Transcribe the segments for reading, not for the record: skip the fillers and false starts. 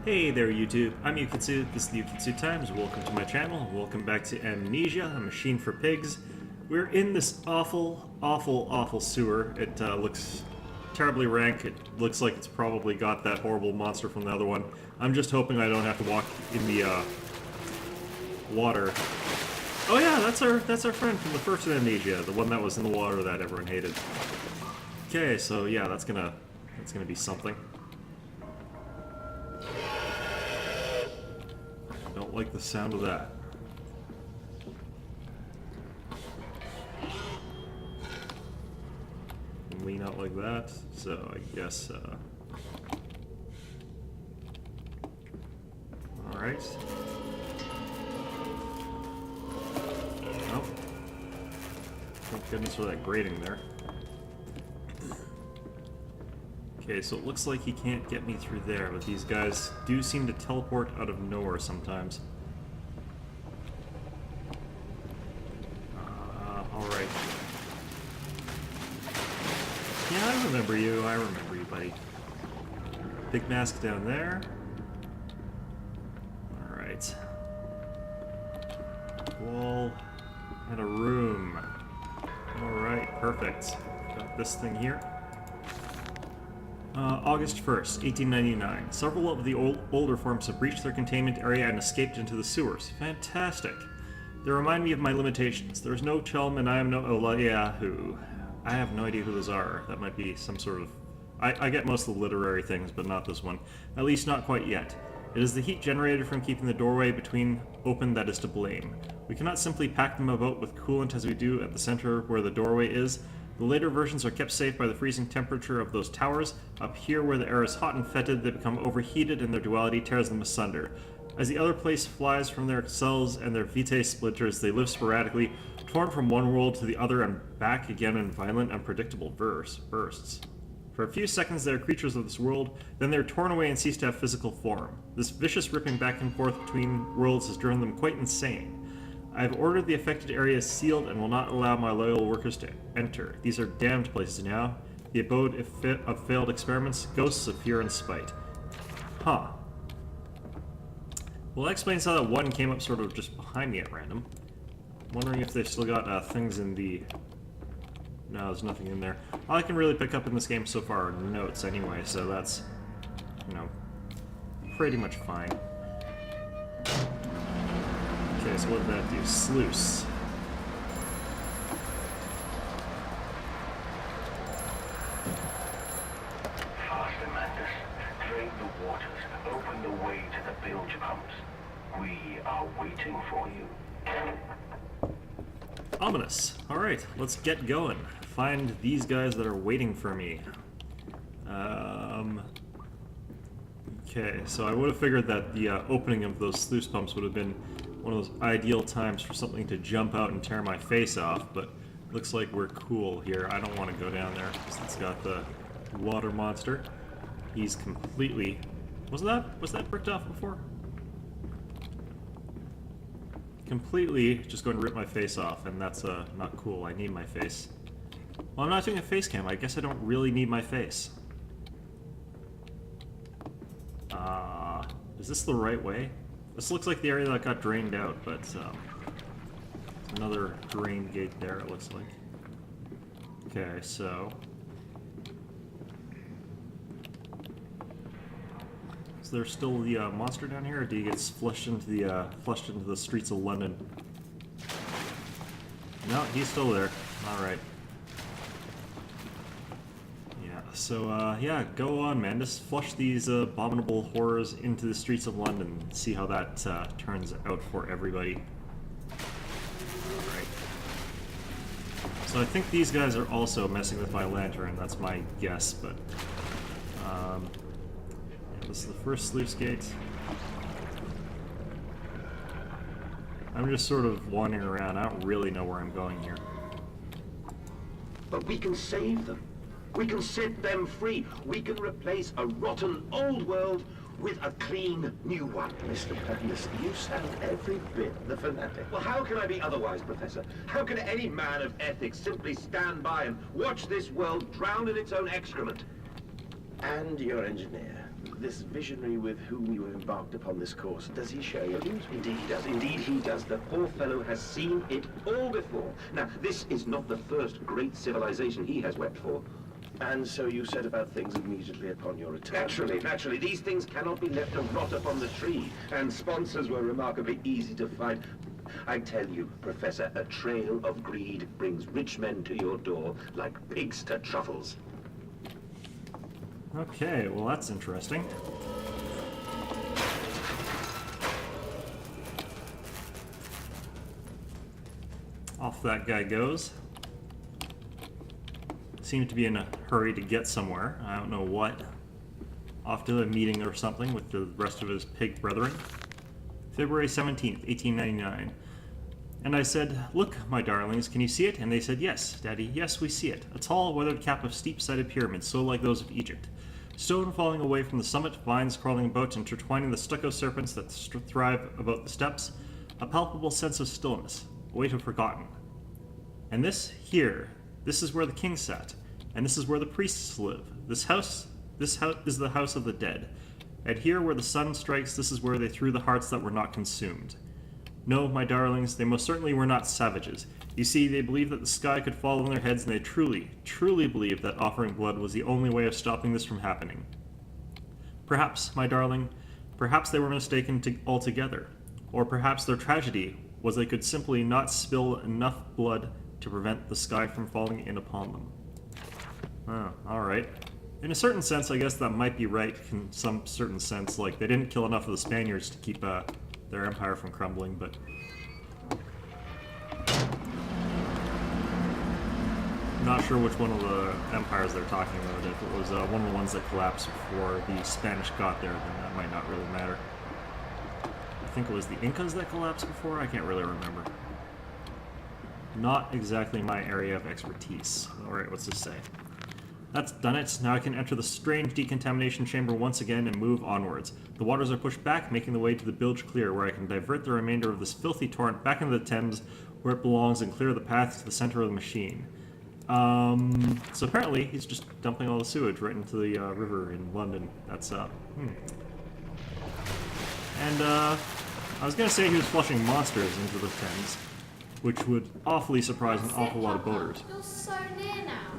Hey there YouTube, I'm Yukitsu, this is the Yukitsu Times, welcome to my channel, welcome back to Amnesia, a machine for pigs. We're in this awful sewer. It looks terribly rank, it looks like it's probably got that horrible monster from the other one. I'm just hoping I don't have to walk in the water. Oh yeah, that's our friend from the first Amnesia, the one that was in the water that everyone hated. Okay, so yeah, that's gonna be something. Don't like the sound of that. Lean out like that, so I guess, alright. Oh. Thank goodness for that grating there. Okay, so it looks like he can't get me through there, but these guys do seem to teleport out of nowhere sometimes. Alright. Yeah, I remember you, buddy. Big mask down there. Alright. Wall and a room. Alright, perfect. Got this thing here. August 1st, 1899. Several of the older forms have breached their containment area and escaped into the sewers. Fantastic. They remind me of my limitations. There is no Chelm and I am no Yahoo. I have no idea who those are. That might be some sort of... I get most of the literary things, but not this one. At least not quite yet. It is the heat generated from keeping the doorway between open that is to blame. We cannot simply pack them about with coolant as we do at the center where the doorway is. The later versions are kept safe by the freezing temperature of those towers. Up here, where the air is hot and fetid, they become overheated and their duality tears them asunder. As the other place flies from their cells and their vitae splinters, they live sporadically, torn from one world to the other and back again in violent, unpredictable bursts. For a few seconds they are creatures of this world, then they are torn away and cease to have physical form. This vicious ripping back and forth between worlds has driven them quite insane. I have ordered the affected areas sealed and will not allow my loyal workers to enter. These are damned places now. The abode of failed experiments, ghosts of fear and spite. Huh. Well, that explains how that one came up sort of just behind me at random. I'm wondering if they've still got things in the... No, there's nothing in there. All I can really pick up in this game so far are notes anyway, so that's, you know, pretty much fine. Okay, so what did that do? Sluice. Faster, Mantis. Drain the waters. Open the way to the bilge pumps. We are waiting for you. Ominous. Alright, let's get going. Find these guys that are waiting for me. Okay, so I would have figured that the opening of those sluice pumps would have been one of those ideal times for something to jump out and tear my face off, but looks like we're cool here. I don't want to go down there because it's got the water monster. He's completely... Was that bricked off before? Completely just going to rip my face off, and that's not cool. I need my face. Well, I'm not doing a face cam. I guess I don't really need my face. Is this the right way? This looks like the area that got drained out, but another drain gate there, it looks like. Okay, so... Is there still the monster down here, or do you get flushed into the streets of London? No, he's still there. Alright. Yeah, so, yeah, go on, man. Just flush these abominable horrors into the streets of London and see how that turns out for everybody. Alright. So I think these guys are also messing with my lantern, that's my guess, but... This is the first sluice gate. I'm just sort of wandering around. I don't really know where I'm going here. But we can save them. We can set them free. We can replace a rotten old world with a clean new one. Mr. Patterson, you sound every bit the fanatic. Well, how can I be otherwise, Professor? How can any man of ethics simply stand by and watch this world drown in its own excrement? And your engineer. this visionary with whom you have embarked upon this course, does he share your views? Indeed he does. Indeed he does. The poor fellow has seen it all before. Now, this is not the first great civilization he has wept for. And so you set about things immediately upon your return? Naturally. These things cannot be left to rot upon the tree. And sponsors were remarkably easy to find. I tell you, Professor, a trail of greed brings rich men to your door like pigs to truffles. Okay, well that's interesting. Off that guy goes. Seemed to be in a hurry to get somewhere. I don't know what. Off to a meeting or something with the rest of his pig brethren. February 17th, 1899. And I said, "Look, my darlings, can you see it?" And they said, "Yes, Daddy, yes, we see it. A tall, weathered cap of steep-sided pyramids, so like those of Egypt. Stone falling away from the summit, vines crawling about, intertwining the stucco serpents that thrive about the steps. A palpable sense of stillness, a weight of forgotten. And this is where the king sat, and this is where the priests live. This house is the house of the dead. And here where the sun strikes, this is where they threw the hearts that were not consumed. No, my darlings, they most certainly were not savages. You see, they believed that the sky could fall on their heads, and they truly, truly believed that offering blood was the only way of stopping this from happening. Perhaps, my darling, perhaps they were mistaken altogether. Or perhaps their tragedy was they could simply not spill enough blood to prevent the sky from falling in upon them." Oh, alright. In a certain sense, I guess that might be right in some certain sense. Like, they didn't kill enough of the Spaniards to keep their empire from crumbling, but... I'm not sure which one of the empires they're talking about. If it was one of the ones that collapsed before the Spanish got there, then that might not really matter. I think it was the Incas that collapsed before? I can't really remember. Not exactly my area of expertise. Alright, what's this say? That's done it. Now I can enter the strange decontamination chamber once again and move onwards. The waters are pushed back, making the way to the bilge clear, where I can divert the remainder of this filthy torrent back into the Thames, where it belongs, and clear the path to the center of the machine. So apparently he's just dumping all the sewage right into the river in London. That's, And, I was gonna say he was flushing monsters into the Thames, which would awfully surprise an awful lot of boaters. You're so near now.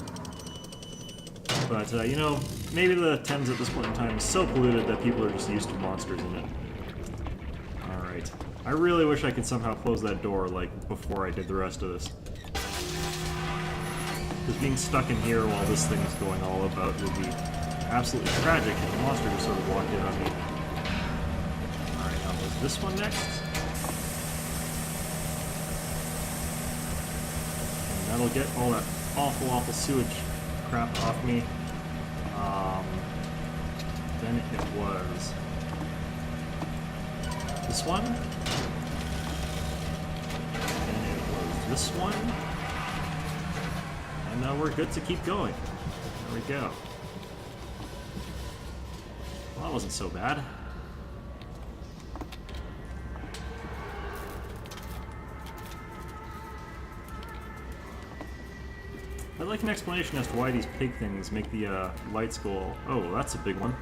But, you know, maybe the Thames at this point in time is so polluted that people are just used to monsters in it. Alright. I really wish I could somehow close that door, like, before I did the rest of this. Because being stuck in here while this thing is going all about would be absolutely tragic if the monster just sort of walked in on me. Alright, now there's this one next. And that'll get all that awful sewage crap off me. Then it was this one. And it was this one. And now we're good to keep going. There we go. Well, that wasn't so bad. I'd like an explanation as to why these pig things make the lights go... Oh, that's a big one.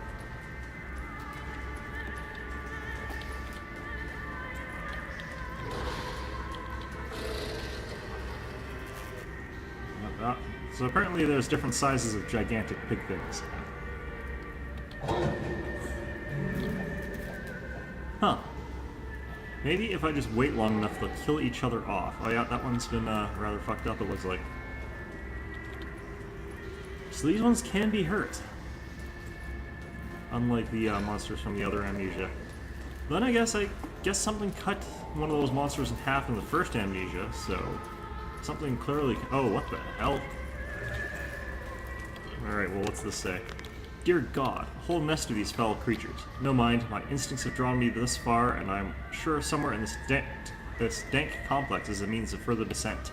So apparently there's different sizes of gigantic pig things. Huh. Maybe if I just wait long enough, they'll kill each other off. Oh yeah, that one's been rather fucked up, it looks like. So these ones can be hurt. Unlike the monsters from the other Amnesia. Then I guess something cut one of those monsters in half in the first Amnesia, so... Something clearly... Oh, what the hell? Alright, well, what's this say? Dear God, a whole nest of these foul creatures. No mind, my instincts have drawn me this far, and I'm sure somewhere in this dank complex is a means of further descent.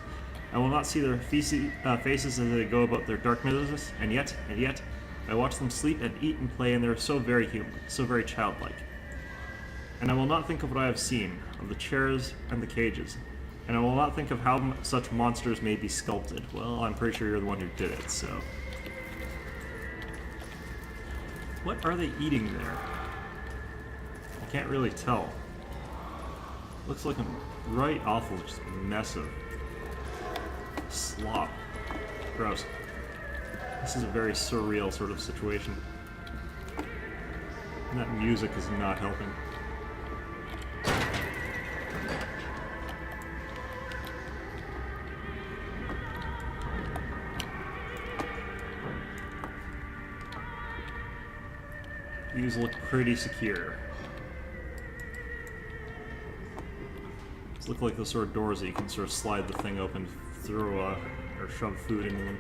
I will not see their faces as they go about their dark business, and yet, I watch them sleep and eat and play, and they're so very human, so very childlike. And I will not think of what I have seen, of the chairs and the cages, and I will not think of how such monsters may be sculpted. Well, I'm pretty sure you're the one who did it, so... What are they eating there? I can't really tell. Looks like a right awful just mess of slop. Gross. This is a very surreal sort of situation. And that music is not helping. These look pretty secure. These look like the sort of doors that you can sort of slide the thing open, throw or shove food into them.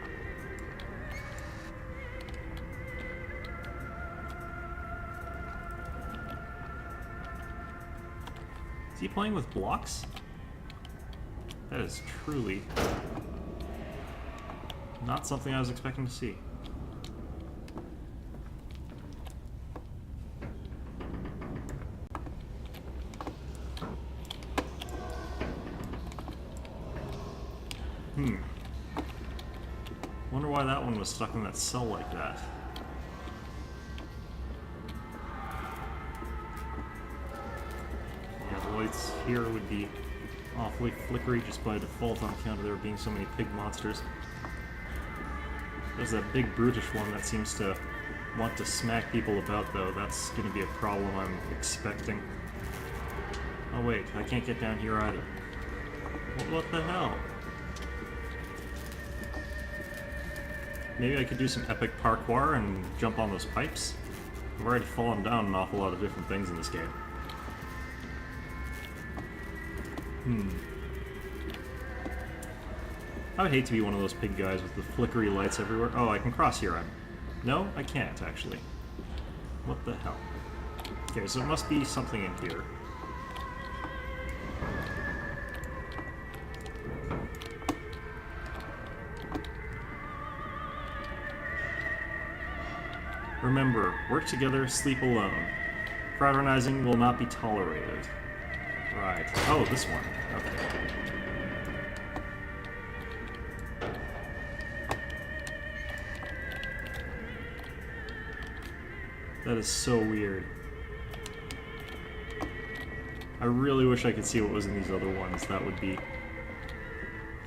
Is he playing with blocks? That is truly not something I was expecting to see. Wonder why that one was stuck in that cell like that. Yeah, the lights here would be awfully flickery just by default on account of there being so many pig monsters. There's that big brutish one that seems to want to smack people about, though. That's going to be a problem I'm expecting. Oh wait, I can't get down here either. What the hell? Maybe I could do some epic parkour and jump on those pipes? I've already fallen down an awful lot of different things in this game. I would hate to be one of those pig guys with the flickery lights everywhere. Oh, I can cross here. No, I can't, actually. What the hell? Okay, so it must be something in here. Remember, work together, sleep alone. Fraternizing will not be tolerated. Right. Oh, this one. Okay. That is so weird. I really wish I could see what was in these other ones. That would be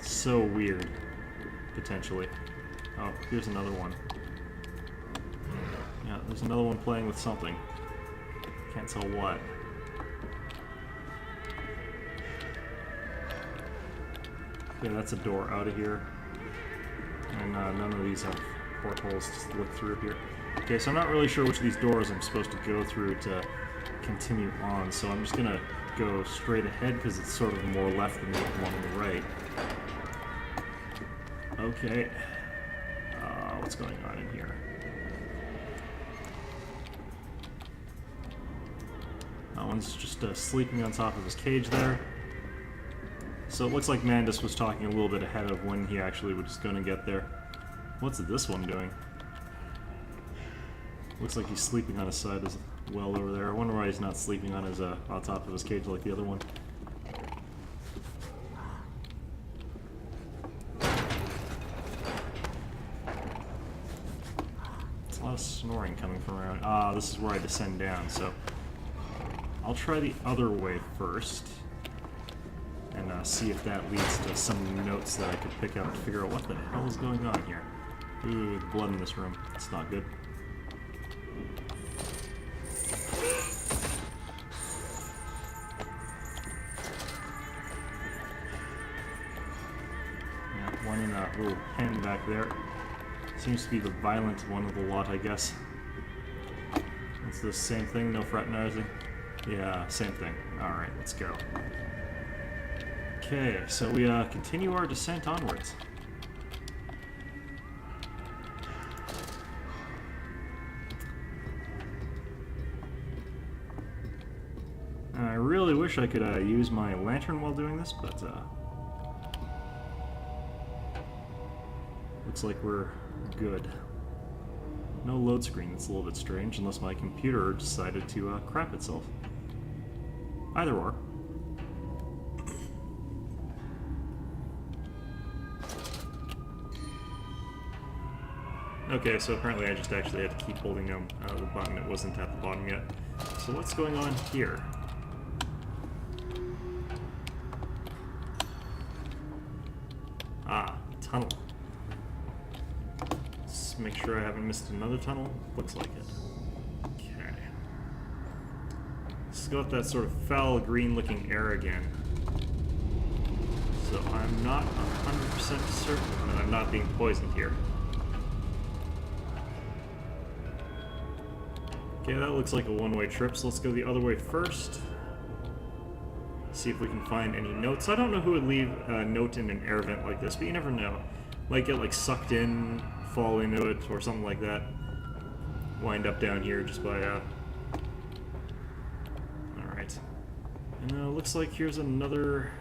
so weird, potentially. Oh, here's another one. Yeah, there's another one playing with something. Can't tell what. Okay, that's a door out of here. And none of these have portholes to look through here. Okay, so I'm not really sure which of these doors I'm supposed to go through to continue on, so I'm just gonna go straight ahead because it's sort of more left than the one on the right. Okay. What's going on in here? That one's just sleeping on top of his cage there. So it looks like Mandus was talking a little bit ahead of when he actually was going to get there. What's this one doing? Looks like he's sleeping on his side as well over there. I wonder why he's not sleeping on his on top of his cage like the other one. It's a lot of snoring coming from around. Ah, this is where I descend down, so I'll try the other way first and see if that leads to some notes that I could pick up to figure out what the hell is going on here. Ooh, the blood in this room. It's not good. Yeah, one in a little pen back there. Seems to be the violent one of the lot, I guess. It's the same thing, no fraternizing. Yeah, same thing. Alright, let's go. Okay, so we continue our descent onwards. I really wish I could use my lantern while doing this, but looks like we're good. No load screen. That's a little bit strange, unless my computer decided to crap itself. Either or. Okay, so apparently I just actually had to keep holding down the button. It wasn't at the bottom yet. So what's going on here? Ah, tunnel. Let's make sure I haven't missed another tunnel. Looks like it. Okay. It's got that sort of foul green-looking air again. So I'm not 100% certain that I'm not being poisoned here. Okay, that looks like a one-way trip, so let's go the other way first. See if we can find any notes. I don't know who would leave a note in an air vent like this, but you never know. Might get like sucked in, fall into it, or something like that. Wind up down here just by Alright. And looks like here's another...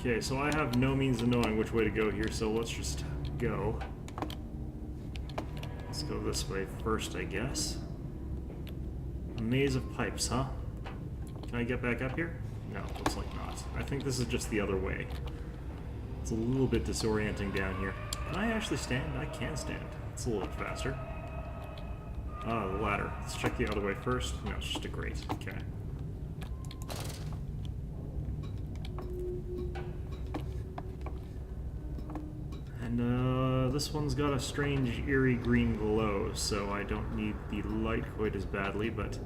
Okay, so I have no means of knowing which way to go here, so let's just go. Let's go this way first, I guess. A maze of pipes, huh? Can I get back up here? No, looks like not. I think this is just the other way. It's a little bit disorienting down here. Can I actually stand? I can stand. It's a little bit faster. Ah, the ladder. Let's check the other way first. No, it's just a grate. Okay. And this one's got a strange, eerie green glow, so I don't need the light quite as badly, but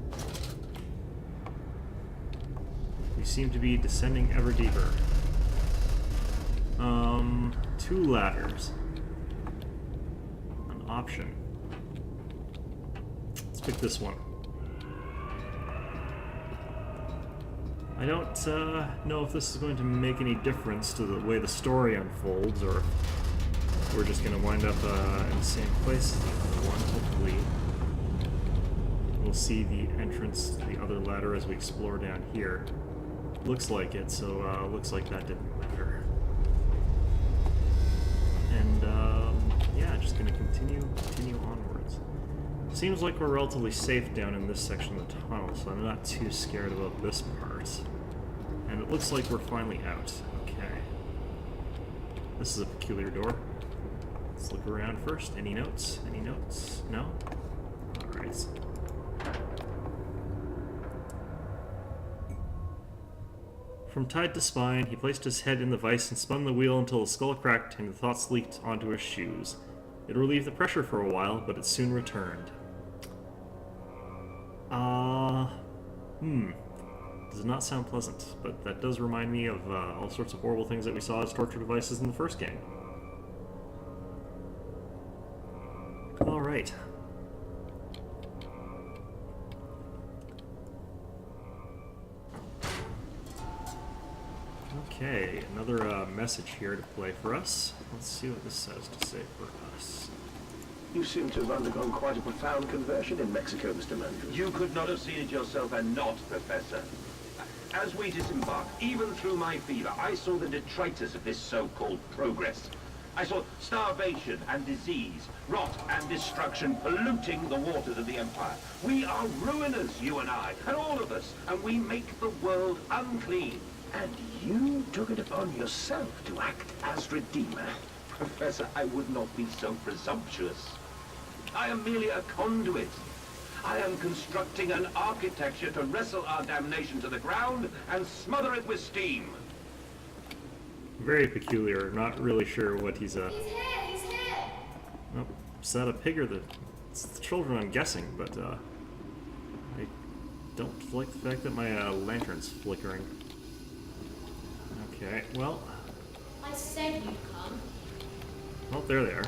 we seem to be descending ever deeper. 2 ladders. An option. Let's pick this one. I don't know if this is going to make any difference to the way the story unfolds, or if we're just going to wind up in the same place as the other one, hopefully. We'll see the entrance to the other ladder as we explore down here. Looks like it, so looks like that didn't matter. And yeah, just going to continue onwards. Seems like we're relatively safe down in this section of the tunnel, so I'm not too scared about this part. And it looks like we're finally out. Okay. This is a peculiar door. Let's look around first. Any notes? Any notes? No? Alright. From tide to spine, he placed his head in the vise and spun the wheel until the skull cracked and the thoughts leaked onto his shoes. It relieved the pressure for a while, but it soon returned. Does not sound pleasant, but that does remind me of all sorts of horrible things that we saw as torture devices in the first game. Alright. Okay, another message here to play for us. Let's see what this has to say for us. You seem to have undergone quite a profound conversion in Mexico, Mr. Mandrew. You could not have seen it yourself and not, Professor. As we disembarked, even through my fever, I saw the detritus of this so-called progress. I saw starvation and disease, rot and destruction polluting the waters of the Empire. We are ruiners, you and I, and all of us, and we make the world unclean. And you took it upon yourself to act as Redeemer. Professor, I would not be so presumptuous. I am merely a conduit. I am constructing an architecture to wrestle our damnation to the ground and smother it with steam. Very peculiar. Not really sure what he's He's here! Oh, is that a pig or it's the children, I'm guessing, but I don't like the fact that my lantern's flickering. Okay, well... I said you'd come. Well, there they are.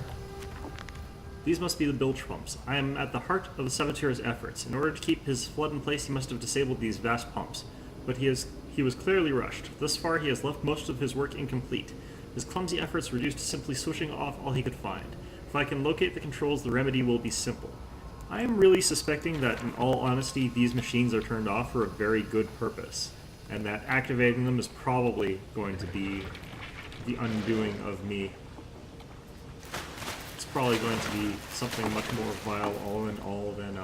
These must be the bilge pumps. I am at the heart of the Saboteur's efforts. In order to keep his flood in place, he must have disabled these vast pumps. But he was clearly rushed. Thus far, he has left most of his work incomplete. His clumsy efforts reduced to simply switching off all he could find. If I can locate the controls, the remedy will be simple. I am really suspecting that, in all honesty, these machines are turned off for a very good purpose, and that activating them is probably going to be the undoing of me. It's probably going to be something much more vile all in all than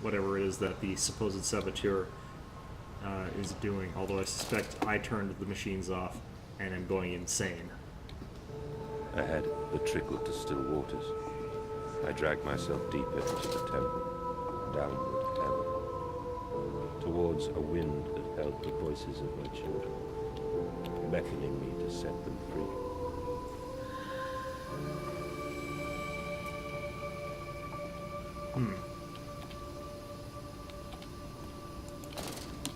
whatever it is that the supposed saboteur is doing, although I suspect I turned the machines off and am going insane. Ahead, the trickle to still waters. I dragged myself deeper into the temple, downward ever, towards a wind that held the voices of my children, beckoning me to set them free.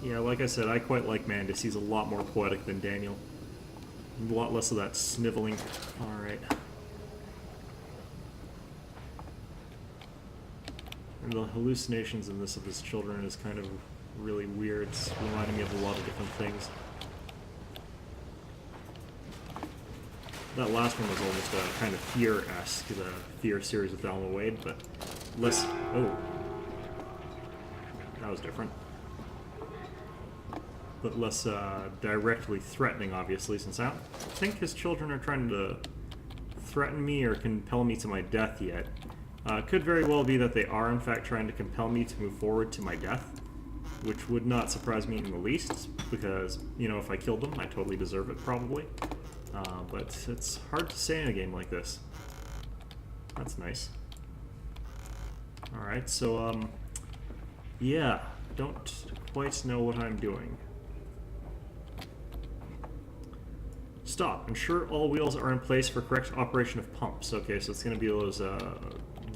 Yeah, like I said, I quite like Mandus. He's a lot more poetic than Daniel. A lot less of that sniveling. Alright. And the hallucinations in this of his children is kind of really weird. It's reminding me of a lot of different things. That last one was almost a kind of Fear-esque, the Fear series with Alma Wade, but less... Oh. That was different. But less directly threatening, obviously, since I don't think his children are trying to threaten me or compel me to my death yet. It could very well be that they are, in fact, trying to compel me to move forward to my death, which would not surprise me in the least, because, you know, if I killed them, I totally deserve it, probably. But it's hard to say in a game like this. That's nice. Alright, so, yeah, don't quite know what I'm doing. Stop. Ensure all wheels are in place for correct operation of pumps. Okay, so it's going to be those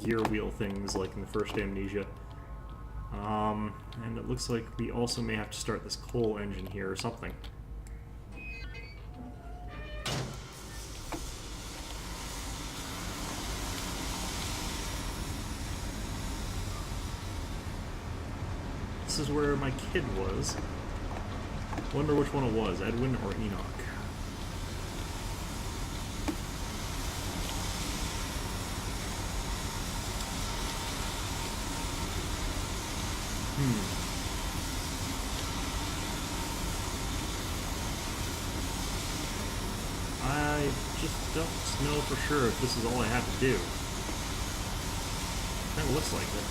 gear wheel things like in the first Amnesia. And it looks like we also may have to start this coal engine here or something. This is where my kid was. Wonder which one it was, Edwin or Enoch. I just don't know for sure if this is all I have to do. Kind of looks like it.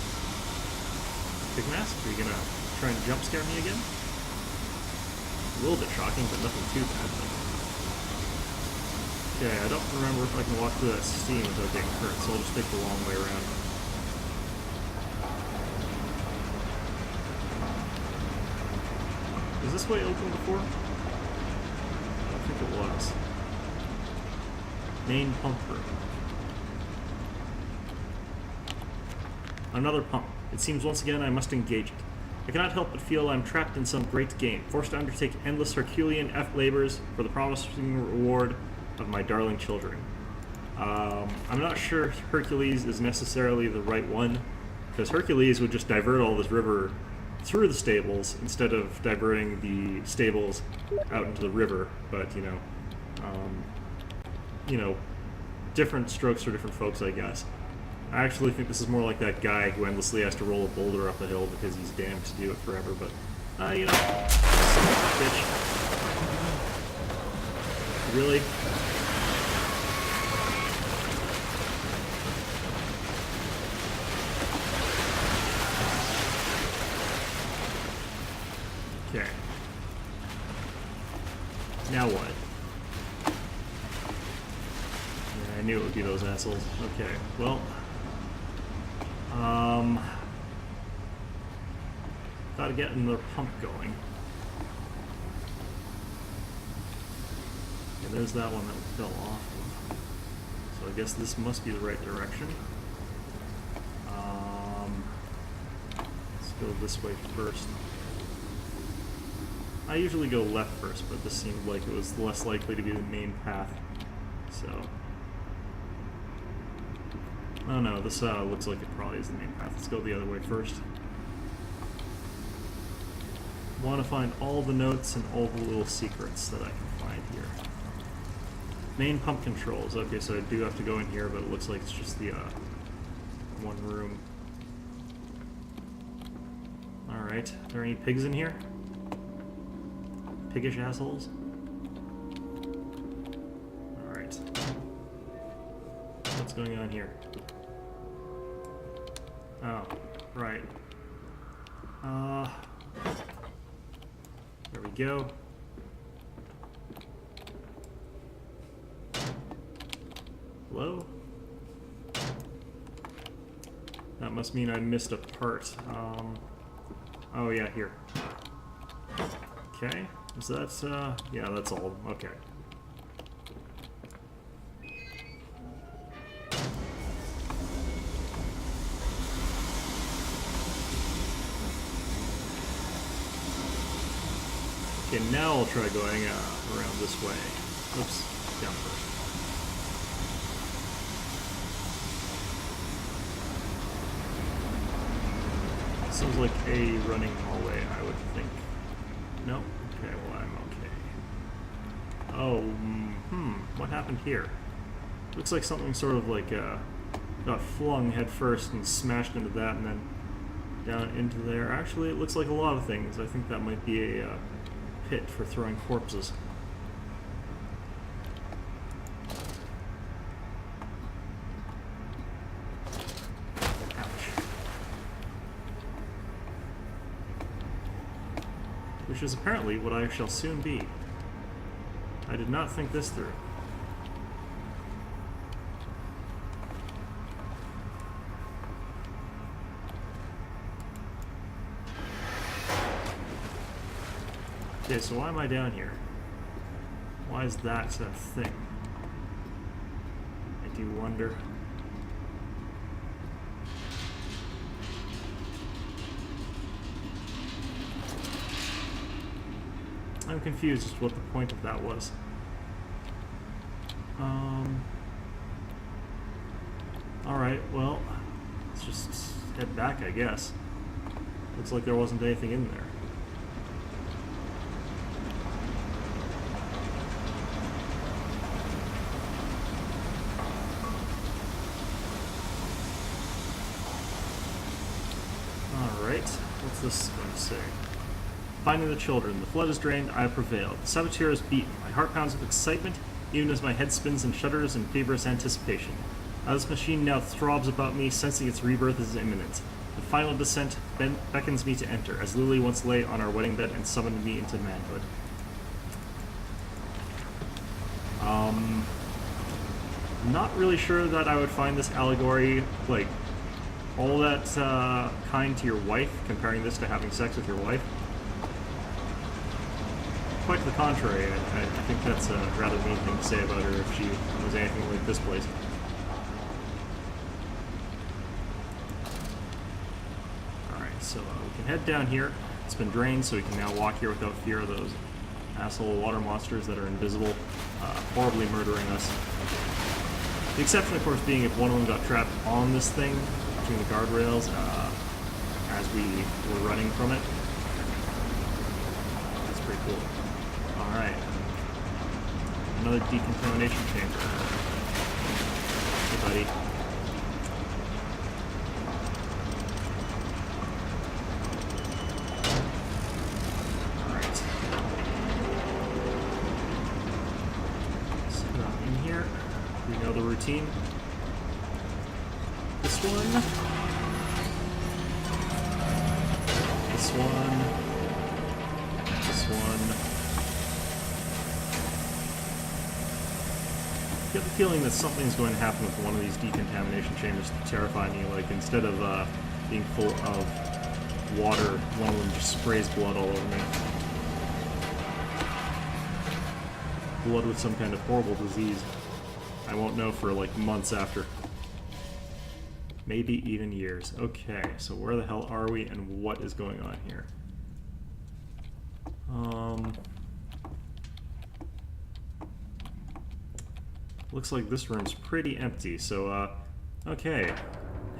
Big Mask, are you gonna try and jump scare me again? A little bit shocking, but nothing too bad. Okay, I don't remember if I can walk through that steam without getting hurt, so I'll just take the long way around. Was this way open before? I don't think it was. Main pump room. Another pump. It seems once again I must engage it. I cannot help but feel I'm trapped in some great game, forced to undertake endless Herculean labors for the promising reward of my darling children. I'm not sure Hercules is necessarily the right one, because Hercules would just divert all this river through the stables instead of diverting the stables out into the river, but different strokes for different folks, I guess. I actually think this is more like that guy who endlessly has to roll a boulder up a hill because he's damned to do it forever, but, bitch. Really? Okay. Now what? Yeah, I knew it would be those assholes. Okay, well... gotta get another pump going. Okay, there's that one that fell off. So I guess this must be the right direction. Let's go this way first. I usually go left first, but this seemed like it was less likely to be the main path. So... oh no, this looks like it probably is the main path. Let's go the other way first. Want to find all the notes and all the little secrets that I can find here. Main pump controls. Okay, so I do have to go in here, but it looks like it's just the one room. Alright, are there any pigs in here? Piggish assholes? Alright. What's going on here? Oh, right. There we go. Hello? That must mean I missed a part. Oh yeah, here. Okay. Is that, yeah, that's all. Okay. Okay, now I'll try going around this way. Oops, down first. Sounds like a running hallway, I would think. No? Okay, well I'm okay. Oh, what happened here? Looks like something sort of like got flung head first and smashed into that and then down into there. Actually, it looks like a lot of things. I think that might be a pit for throwing corpses. Which is apparently what I shall soon be. I did not think this through. Okay, so why am I down here? Why is that a thing? I do wonder. I'm confused as to what the point of that was. Alright, well, let's just head back, I guess. Looks like there wasn't anything in there. Alright, what's this going to say? Finding the children. The flood is drained. I have prevailed. The saboteur is beaten. My heart pounds with excitement, even as my head spins and shudders in feverish anticipation. This machine now throbs about me, sensing its rebirth is imminent. The final descent beckons me to enter, as Lily once lay on our wedding bed and summoned me into manhood. Not really sure that I would find this allegory, like, all that kind to your wife, comparing this to having sex with your wife. Quite the contrary, I think that's a rather mean thing to say about her if she was anything like this place. Alright, so we can head down here. It's been drained, so we can now walk here without fear of those asshole water monsters that are invisible, horribly murdering us. The exception, of course, being if one of them got trapped on this thing, between the guardrails, as we were running from it. That's pretty cool. Alright. Another decontamination chamber. Hey, buddy. Alright. So, in here, we know the routine. This one. This one. This one. I get the feeling that something's going to happen with one of these decontamination chambers to terrify me. Like, instead of being full of water, one of them just sprays blood all over me. Blood with some kind of horrible disease. I won't know for like months after. Maybe even years. Okay, so where the hell are we and what is going on here? Looks like this room's pretty empty, so, okay.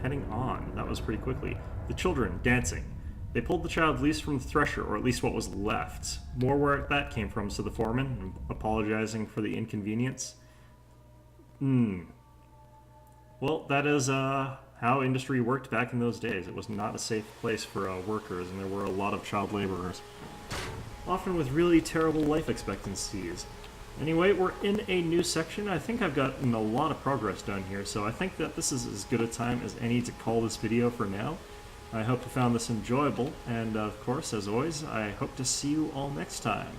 Heading on. That was pretty quickly. The children, dancing. They pulled the child loose from the thresher, or at least what was left. More where that came from, said the foreman, apologizing for the inconvenience. Well, that is, how industry worked back in those days. It was not a safe place for workers, and there were a lot of child laborers. Often with really terrible life expectancies. Anyway, we're in a new section. I think I've gotten a lot of progress done here, so I think that this is as good a time as any to call this video for now. I hope you found this enjoyable, and of course, as always, I hope to see you all next time.